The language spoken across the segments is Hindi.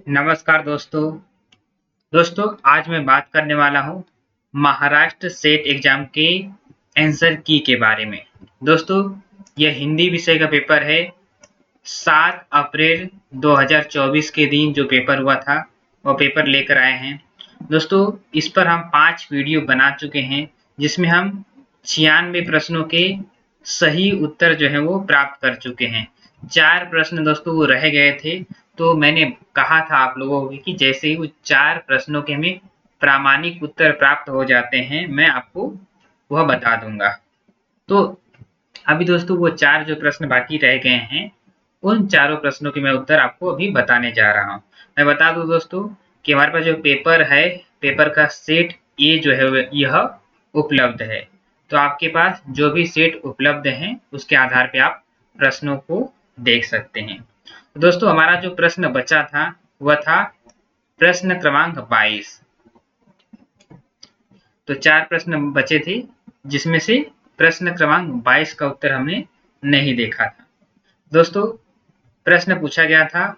नमस्कार दोस्तों आज मैं बात करने वाला हूँ महाराष्ट्र सेट एग्जाम के आंसर की के बारे में। दोस्तों यह हिंदी विषय का पेपर है। 7 अप्रैल 2024 के दिन जो पेपर हुआ था वो पेपर लेकर आए हैं। दोस्तों इस पर हम 5 वीडियो बना चुके हैं जिसमें हम 96 प्रश्नों के सही उत्तर जो है वो प्राप्त कर चुके हैं। 4 प्रश्न दोस्तों वो रह गए थे, तो मैंने कहा था आप लोगों को कि जैसे ही वो 4 प्रश्नों के हमें प्रामाणिक उत्तर प्राप्त हो जाते हैं मैं आपको वह बता दूंगा। तो अभी दोस्तों वो 4 जो प्रश्न बाकी रह गए हैं उन चारों प्रश्नों के मैं उत्तर आपको अभी बताने जा रहा हूँ। मैं बता दूं दोस्तों कि हमारे पास जो पेपर है, पेपर का सेट ए जो है यह उपलब्ध है। तो आपके पास जो भी सेट उपलब्ध है उसके आधार पे आप प्रश्नों को देख सकते हैं। तो दोस्तों हमारा जो प्रश्न बचा था वह था प्रश्न क्रमांक 22। तो 4 प्रश्न बचे थे जिसमें से प्रश्न क्रमांक 22 का उत्तर हमने नहीं देखा था। दोस्तों प्रश्न पूछा गया था,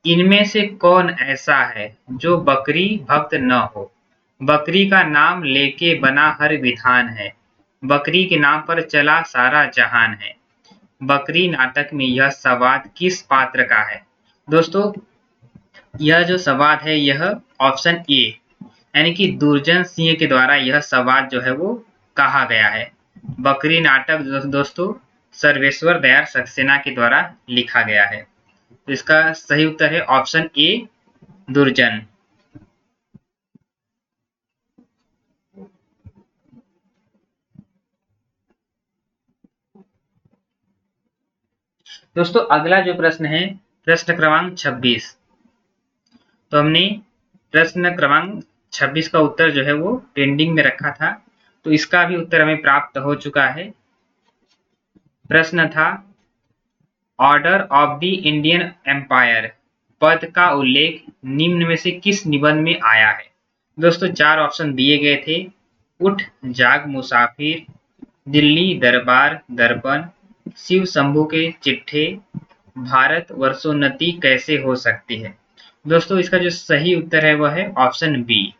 इनमें से कौन ऐसा है जो बकरी भक्त न हो? बकरी का नाम लेके बना हर विधान है, बकरी के नाम पर चला सारा जहान है। बकरी नाटक में यह संवाद किस पात्र का है? दोस्तों यह जो संवाद है यह ऑप्शन ए यानी कि दुर्जन सिंह के द्वारा यह संवाद जो है वो कहा गया है। बकरी नाटक दोस्तों सर्वेश्वर दयाल सक्सेना के द्वारा लिखा गया है। तो इसका सही उत्तर है ऑप्शन ए दुर्जन। दोस्तों अगला जो प्रश्न है प्रश्न क्रमांक 26। तो हमने प्रश्न क्रमांक 26 का उत्तर जो है वो पेंडिंग में रखा था, तो इसका भी उत्तर हमें प्राप्त हो चुका है। प्रश्न था order of the Indian empire पद का उल्लेख निम्न में से किस निबंध में आया है? दोस्तों 4 ऑप्शन दिए गए थे, उठ जाग मुसाफिर, दिल्ली दरबार दर्पण, शिव शंभू के चिट्ठे, भारत वर्षोन्नति कैसे हो सकती है। दोस्तों इसका जो सही उत्तर है वह है ऑप्शन बी।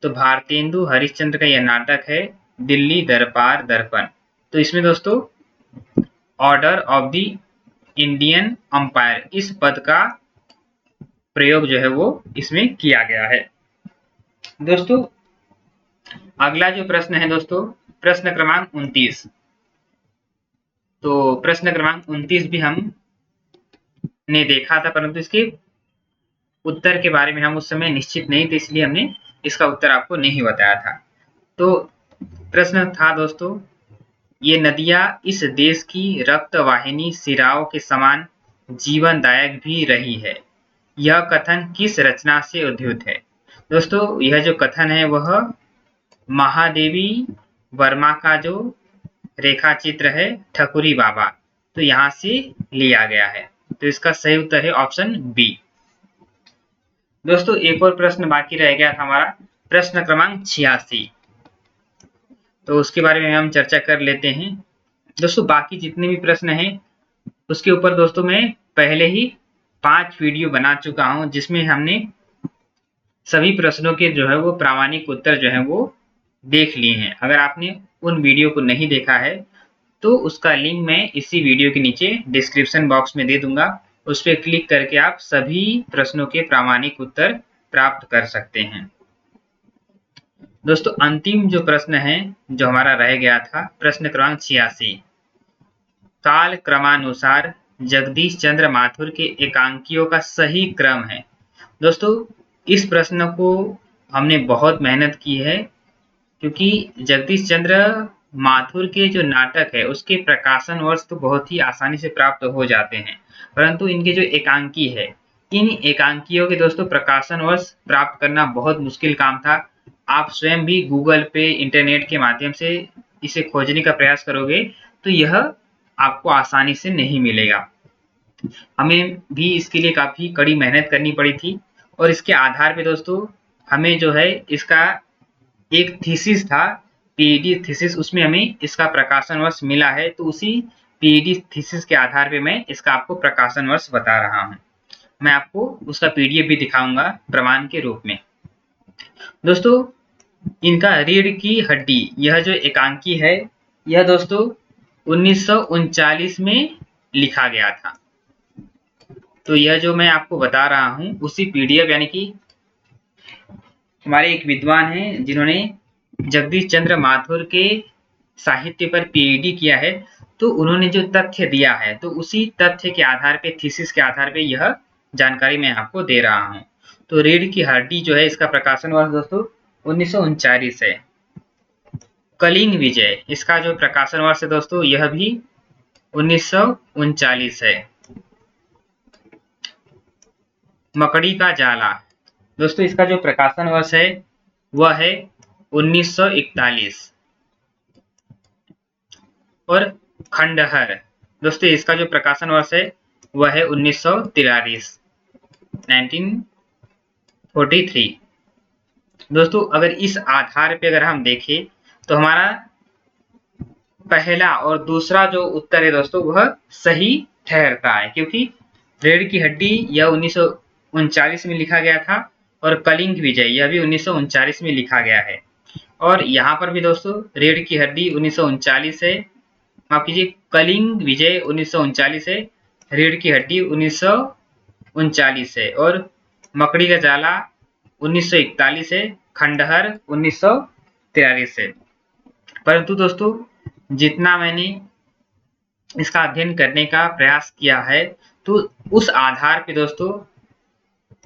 तो भारतेंदु हरिश्चंद्र का यह नाटक है दिल्ली दरबार दर्पण। तो इसमें दोस्तों order of the Indian umpire इस पद का प्रयोग जो है वो इसमें किया गया है। दोस्तों अगला जो प्रश्न है दोस्तों प्रश्न क्रमांक 29। तो प्रश्न क्रमांक 29 भी हमने देखा था, परंतु इसके उत्तर के बारे में हम उस समय निश्चित नहीं थे, इसलिए हमने इसका उत्तर आपको नहीं बताया था। तो प्रश्न था दोस्तों, ये नदियां इस देश की रक्त वाहिनी सिराओं के समान जीवनदायक भी रही है, यह कथन किस रचना से उद्धृत है? दोस्तों यह जो कथन है वह महादेवी वर्मा का जो रेखा चित्र है ठकुरी बाबा, तो यहाँ से लिया गया है। तो इसका सही उत्तर है ऑप्शन बी। दोस्तों एक और प्रश्न बाकी रह गया था हमारा प्रश्न क्रमांक 86। तो उसके बारे में हम चर्चा कर लेते हैं। दोस्तों बाकी जितने भी प्रश्न हैं उसके ऊपर दोस्तों मैं पहले ही 5 वीडियो बना चुका हूं जिसमें हमने सभी प्रश्नों के जो है वो प्रामाणिक उत्तर जो है वो देख लिए हैं। अगर आपने उन वीडियो को नहीं देखा है तो उसका लिंक मैं इसी वीडियो के नीचे डिस्क्रिप्शन बॉक्स में दे दूंगा, उस पर क्लिक करके आप सभी प्रश्नों के प्रामाणिक उत्तर प्राप्त कर सकते हैं। दोस्तों अंतिम जो प्रश्न है जो हमारा रह गया था प्रश्न क्रमांक 86, काल क्रमानुसार जगदीश चंद्र माथुर के एकांकियों का सही क्रम है। दोस्तों इस प्रश्न को हमने बहुत मेहनत की है क्योंकि जगदीश चंद्र माथुर के जो नाटक है उसके प्रकाशन वर्ष तो बहुत ही आसानी से प्राप्त हो जाते हैं, परंतु इनके जो एकांकी है इन एकांकियों के दोस्तों प्रकाशन वर्ष प्राप्त करना बहुत मुश्किल काम था। आप स्वयं भी गूगल पे इंटरनेट के माध्यम से इसे खोजने का प्रयास करोगे तो यह आपको आसानी से नहीं मिलेगा। हमें भी इसके लिए काफी कड़ी मेहनत करनी पड़ी थी और इसके आधार पे दोस्तों हमें जो है इसका एक थीसिस था पीएचडी थीसिस, उसमें हमें इसका प्रकाशन वर्ष मिला है। तो उसी पीएचडी थीसिस के आधार पे मैं इसका आपको प्रकाशन वर्ष बता रहा हूँ। मैं आपको उसका पीडीएफ भी दिखाऊंगा प्रमाण के रूप में। दोस्तों इनका रीढ़ की हड्डी, यह जो एकांकी है, यह दोस्तों 1939 में लिखा गया था। तो यह जो मैं आपको बता रहा हूं उसी पीडीएफ, यानी कि हमारे एक विद्वान हैं जिन्होंने जगदीश चंद्र माथुर के साहित्य पर पीएचडी किया है, तो उन्होंने जो तथ्य दिया है, तो उसी तथ्य के आधार पे, थीसिस के आधार पे यह जानकारी मैं आपको दे रहा हूं। तो रीढ़ की हड्डी जो है, इसका प्रकाशन वर्ष दोस्तों 1939 है। कलिंग विजय, इसका जो प्रकाशन वर्ष है दोस्तों, यह भी 1939 है। मकड़ी का जाला, दोस्तों इसका जो प्रकाशन वर्ष है वह है 1941। और खंडहर, दोस्तों इसका जो प्रकाशन वर्ष है वह है 1943। दोस्तों अगर इस आधार पे अगर हम देखें तो हमारा पहला और दूसरा जो उत्तर है दोस्तों वह सही ठहरता है, क्योंकि रीढ़ की हड्डी यह 1939 में लिखा गया था और कलिंग विजय यह भी 1939 में लिखा गया है। और यहाँ पर भी दोस्तों रीढ़ की हड्डी 1939 है, माफ कीजिए कलिंग विजय 1939 है, रीढ़ की हड्डी 1939 है, और मकड़ी का जाला 1941 है, खंडहर 1943 है। परंतु दोस्तों जितना मैंने इसका अध्ययन करने का प्रयास किया है, तो उस आधार पे दोस्तों,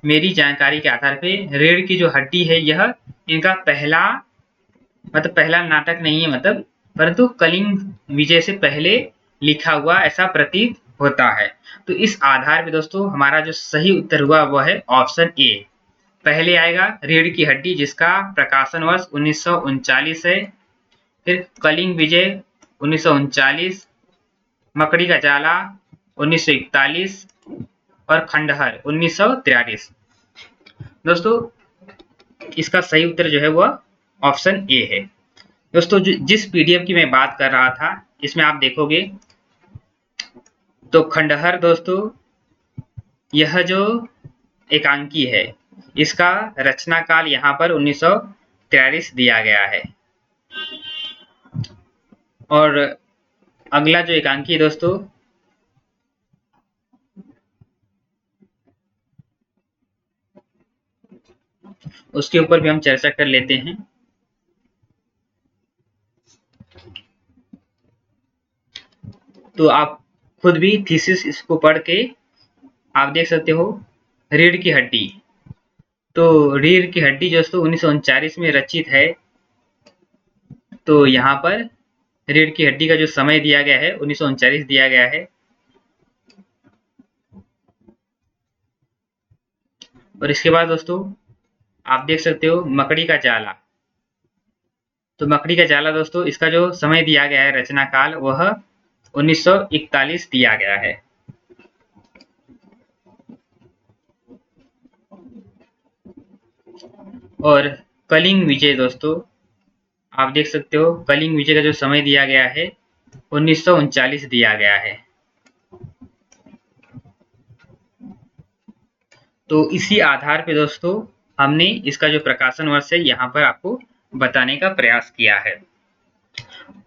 मेरी जानकारी के आधार पे रीढ़ की जो हड्डी है यह इनका पहला नाटक नहीं है, परंतु कलिंग विजय से पहले लिखा हुआ ऐसा प्रतीत होता है। तो इस आधार पे दोस्तों हमारा जो सही उत्तर हुआ वह है ऑप्शन ए। पहले आएगा रीढ़ की हड्डी जिसका प्रकाशन वर्ष 1939 है, फिर कलिंग विजय 1939, मकड़ी का जाला 1941 और खंडहर 1943। दोस्तों इसका सही उत्तर जो है वह ऑप्शन ए है। दोस्तों जिस पीडीएफ की मैं बात कर रहा था, इसमें आप देखोगे तो खंडहर दोस्तों यह जो एकांकी है, इसका रचना काल यहाँ पर 1943 दिया गया है। और अगला जो एकांकी है दोस्तों, उसके ऊपर भी हम चर्चा कर लेते हैं। तो आप खुद भी थीसिस इसको पढ़ के आप देख सकते हो। रीढ़ की हड्डी, तो रीढ़ की हड्डी दोस्तों 1939 में रचित है। तो यहाँ पर रीढ़ की हड्डी का जो समय दिया गया है 1939 दिया गया है। और इसके बाद दोस्तों आप देख सकते हो मकड़ी का जाला, तो मकड़ी का जाला दोस्तों इसका जो समय दिया गया है रचना काल वह 1941 दिया गया है। और कलिंग विजय दोस्तों आप देख सकते हो, कलिंग विजय का जो समय दिया गया है 1939 दिया गया है। तो इसी आधार पे दोस्तों हमने इसका जो प्रकाशन वर्ष है यहाँ पर आपको बताने का प्रयास किया है।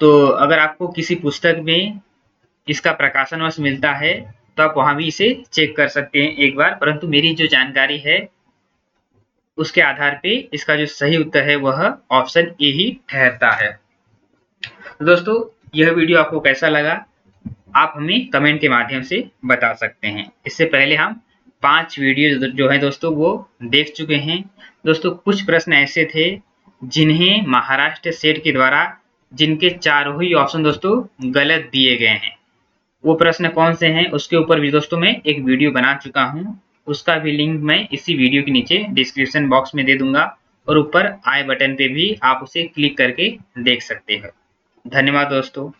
तो अगर आपको किसी पुस्तक में इसका प्रकाशन वर्ष मिलता है तो आप वहां भी इसे चेक कर सकते हैं एक बार, परंतु मेरी जो जानकारी है उसके आधार पे इसका जो सही उत्तर है वह ऑप्शन ए ही ठहरता है। दोस्तों यह वीडियो आपको कैसा लगा आप हमें कमेंट के माध्यम से बता सकते हैं। इससे पहले हम 5 वीडियो जो है दोस्तों वो देख चुके हैं। दोस्तों कुछ प्रश्न ऐसे थे जिन्हें महाराष्ट्र सेट के द्वारा जिनके चारों ही ऑप्शन दोस्तों गलत दिए गए हैं, वो प्रश्न कौन से हैं उसके ऊपर भी दोस्तों मैं एक वीडियो बना चुका हूँ। उसका भी लिंक मैं इसी वीडियो के नीचे डिस्क्रिप्शन बॉक्स में दे दूंगा, और ऊपर आई बटन पे भी आप उसे क्लिक करके देख सकते हो। धन्यवाद दोस्तों।